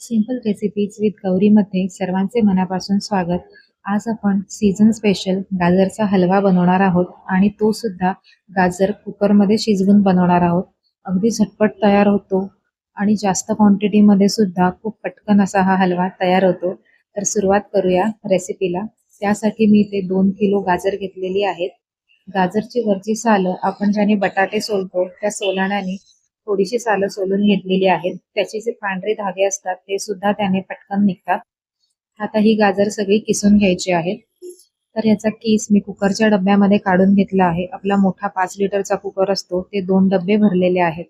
Simple recipes with गौरीमध्ये सर्वांचे मनापासून स्वागत. आज आपण सीझन स्पेशल गाजरचा हलवा बनवणार आहोत आणि तो सुद्धा गाजर कुकरमध्ये शिजवून बनवणार आहोत. अगदी झटपट तयार होतो आणि जास्त क्वांटिटीमध्ये सुद्धा खूप पटकन असा हा हलवा तयार होतो. तर सुरुवात करूया रेसिपीला. त्यासाठी मी इथे 2 किलो गाजर घेतलेली आहेत. गाजरची वरची सालं आपण ज्याने बटाटे सोलतो त्या सोलाण्याने थोडीशी सालं सोलून घेतलेली आहेत. त्याचे जे पांढरे धागे असतात ते सुद्धा त्याने पटकन निघतात. आता ही गाजर सगळी किसून घ्यायची आहेत. तर याचा कीस मी कुकरच्या डब्यामध्ये काढून घेतला आहे. आपला मोठा 5 लिटरचा कुकर असतो ते 2 डब्बे भरलेले आहेत.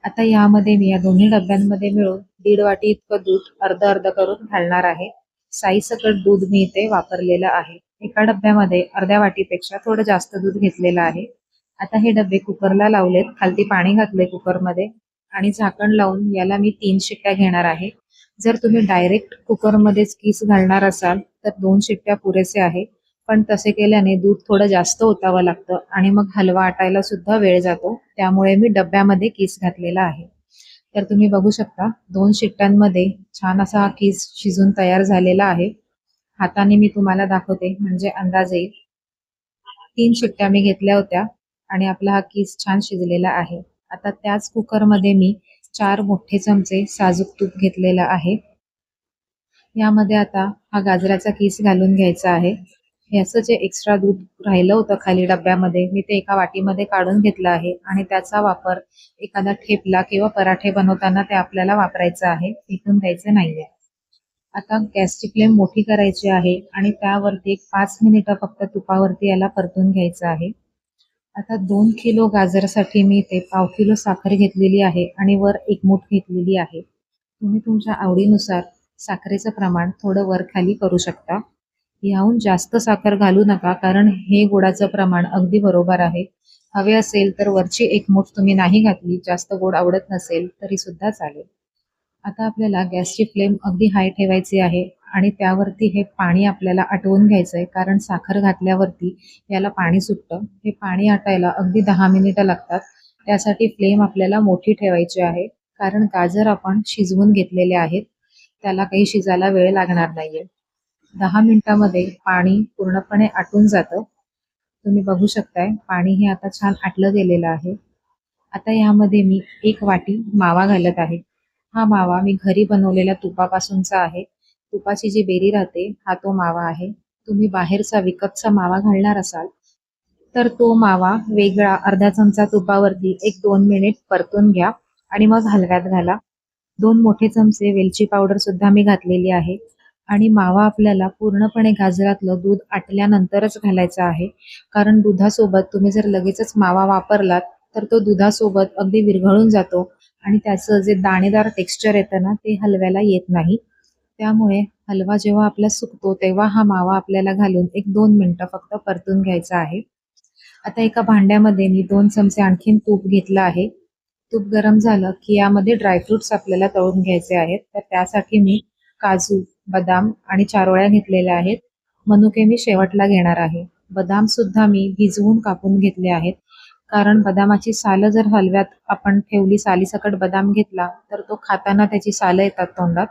आता यामध्ये मी या दोन्ही डब्यांमध्ये मिळून 1.5 वाटी इतकं दूध अर्ध अर्ध करून घालणार आहे. साईसकट दूध मी इथे वापरलेलं आहे. एका डब्यामध्ये अर्ध्या वाटीपेक्षा थोडं जास्त दूध घेतलेलं आहे. आता हे डबे कुकरला लावलेत. खालती पाणी घातले कुकरमध्ये आणि झाकण लावून याला मी 3 शिट्ट्या घेणार आहे. जर तुम्ही डायरेक्ट कुकरमध्येच कीस घालणार असाल तर 2 शिट्ट्या पुरेसे आहे. पण तसे केल्याने दूध थोडं जास्त ओतावं लागतं आणि मग हलवा आटायला सुद्धा वेळ जातो. त्यामुळे मी डब्यामध्ये कीस घातलेला आहे. तर तुम्ही बघू शकता 2 शिट्ट्यांमध्ये छान असा हा कीस शिजून तयार झालेला आहे. हाताने मी तुम्हाला दाखवते म्हणजे अंदाज येईल. 3 शिट्ट्या मी घेतल्या होत्या आणि आपला हा कीस छान शिजलेला आहे. आता त्याच कुकरमध्ये मी 4 मोठे चमचे साजूक तूप घेतलेलं आहे. यामध्ये आता हा गाजराचा कीस घालून घ्यायचा आहे. याचं जे एक्स्ट्रा दूध राहिलं होतं खाली डब्यामध्ये मी ते एका वाटीमध्ये काढून घेतलं आहे आणि त्याचा वापर एखादा ठेपला किंवा पराठे बनवताना ते आपल्याला वापरायचं आहे. फेकून द्यायचं नाहीये. आता गॅसची फ्लेम मोठी करायची आहे आणि त्यावरती एक 5 मिनिटं फक्त तुपावरती याला परतून घ्यायचं आहे. आता 2 किलो गाजरसाठी मी इथे पाव किलो साखर घेतलेली आहे आणि वर 1 मूठ घेतलेली आहे. तुम्ही तुमच्या आवडीनुसार साखरेचं प्रमाण थोडं वर खाली करू शकता. याहून जास्त साखर घालू नका कारण हे गोडाचं प्रमाण अगदी बरोबर आहे. हवे असेल तर वरची 1 मूठ तुम्ही नाही घातली, जास्त गोड आवडत नसेल तरी सुद्धा चालेल. आता आपल्याला गॅसची फ्लेम अगदी हाय ठेवायची आहे आणि त्यावरती हे पाणी आपल्याला आटवून घ्यायचं आहे कारण साखर घातल्यावरती याला पाणी सुटतं. हे पाणी आटायला अगदी 10 मिनिटं लागतात. त्यासाठी फ्लेम आपल्याला मोठी ठेवायची आहे कारण गाजर आपण शिजवून घेतलेले आहेत. त्याला काही शिजायला वेळ लागणार नाहीये. 10 मिनिटामध्ये पाणी पूर्णपणे आटून जातं. तुम्ही बघू शकताय पाणी हे आता छान आटलं गेलेलं आहे. आता यामध्ये मी 1 वाटी मावा घालत आहे. हा मावा मी घरी बनवलेल्या तुपापासूनचा आहे. तुपाची जी बेरी राहते हा तो मावा आहे. तुम्ही बाहेरचा विकतचा मावा घालणार असाल तर तो मावा वेगळा अर्धा चमचा तुपावरती 1-2 मिनिट परतून घ्या आणि मग हलव्यात घाला. 2 मोठे चमचे वेलची पावडर सुद्धा मी घातलेली आहे आणि मावा आपल्याला पूर्णपणे गाजरातलं दूध आटल्यानंतरच घालायचा आहे. कारण दुधासोबत तुम्ही जर लगेचच मावा वापरलात तर तो दुधासोबत अगदी विरघळून जातो आणि त्याचं जे दाणेदार टेक्स्चर येतं ना ते हलव्याला येत नाही. त्यामुळे हलवा जेव्हा आपला सुकतो तेव्हा हा मावा आपल्याला घालून 1-2 मिनिटं फक्त परतून घ्यायचा आहे. आता एका भांड्यामध्ये मी 2 चमचे आणखीन तूप घेतलं आहे. तूप गरम झालं की यामध्ये ड्रायफ्रुट्स आपल्याला तळून घ्यायचे आहेत. तर त्यासाठी मी काजू, बदाम आणि चारोळ्या घेतलेल्या आहेत. मनुके मी शेवटला घेणार आहे. बदाम सुद्धा मी भिजवून कापून घेतले आहेत. कारण बदामाची सालं जर हलव्यात आपण ठेवली, सालीसकट बदाम घेतला तर तो खाताना त्याची सालं येतात तोंडात.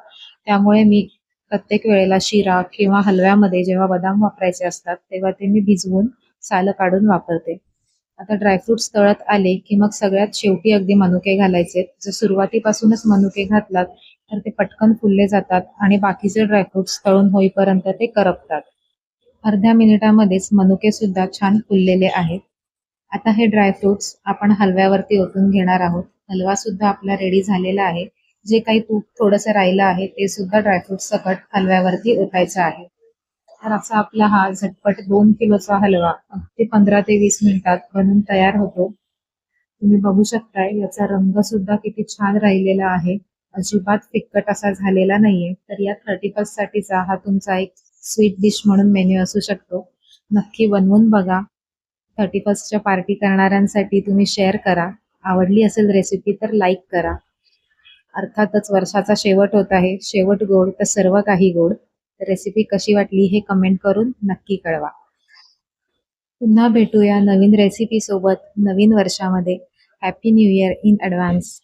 त्यामुळे मी प्रत्येक वेळेला शिरा किंवा हलव्यामध्ये जेव्हा बदाम वापरायचे असतात तेव्हा ते मी भिजवून सालं काढून वापरते. आता ड्रायफ्रुट्स तळत आले की मग सगळ्यात शेवटी अगदी मनुके घालायचे. जर सुरुवातीपासूनच मनुके घातलात तर ते पटकन फुलले जातात आणि बाकीचे ड्रायफ्रुट्स तळून होईपर्यंत ते करपतात. अर्ध्या मिनिटामध्येच मनुके सुद्धा छान फुललेले आहेत. आता हे ड्रायफ्रुट्स आपण हलव्यावरती ओतून घेणार आहोत. हलवा सुद्धा आपला रेडी झालेला आहे. जे काही तूप थोडंसं राहिलं आहे ते सुद्धा ड्रायफ्रुट्स सकट हलव्यावरती ओतायचं आहे. तर असा आपला हा झटपट 2 किलोचा हलवा अगदी 15 ते 20 मिनिटात बनून तयार होतो. तुम्ही बघू शकताय याचा रंग सुद्धा किती छान राहिलेला आहे. अजिबात फिक्कट असा झालेला नाहीये. तर या 31st साठीचा हा तुमचा एक स्वीट डिश म्हणून मेन्यू असू शकतो. नक्की बनवून बघा. 31st च्या पार्टी करणाऱ्यांसाठी तुम्ही शेअर करा. आवडली असेल रेसिपी तर लाईक करा. अर्थातच वर्षाचा शेवट होत आहे. शेवट गोड तर सर्व काही गोड. रेसिपी कशी वाटली हे कमेंट करून नक्की कळवा. पुन्हा भेटूया नवीन रेसिपी सोबत नवीन वर्षामध्ये. Happy new year in advance.